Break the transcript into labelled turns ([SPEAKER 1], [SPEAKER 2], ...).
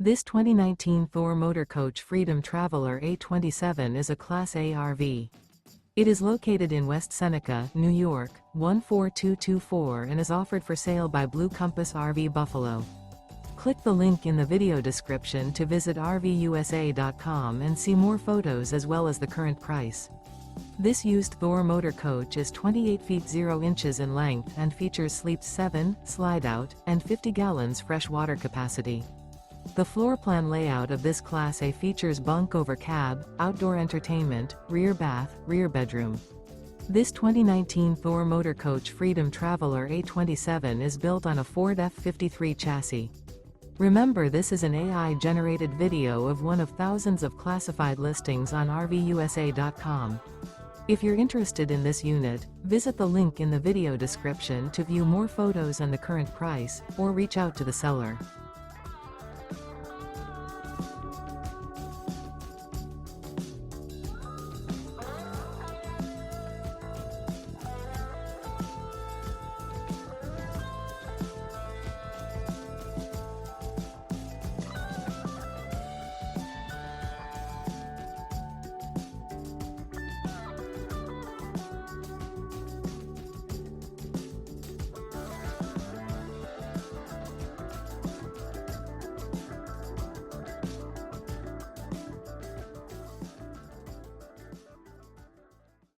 [SPEAKER 1] This 2019 Thor Motor Coach Freedom Traveler A27 is a Class A RV. It is located in West Seneca, New York, 14224 and is offered for sale by Blue Compass RV Buffalo. Click the link in the video description to visit RVUSA.com and see more photos as well as the current price. This used Thor motor coach is 28 feet 0 inches in length and features sleeps 7, slide-out, and 50 gallons fresh water capacity. The floor plan layout of this Class A features bunk over cab, outdoor entertainment, rear bath, rear bedroom. This 2019 Thor Motor Coach Freedom Traveler A27 is built on a Ford F53 chassis. Remember, this is an AI-generated video of one of thousands of classified listings on RVUSA.com. If you're interested in this unit, visit the link in the video description to view more photos and the current price, or reach out to the seller.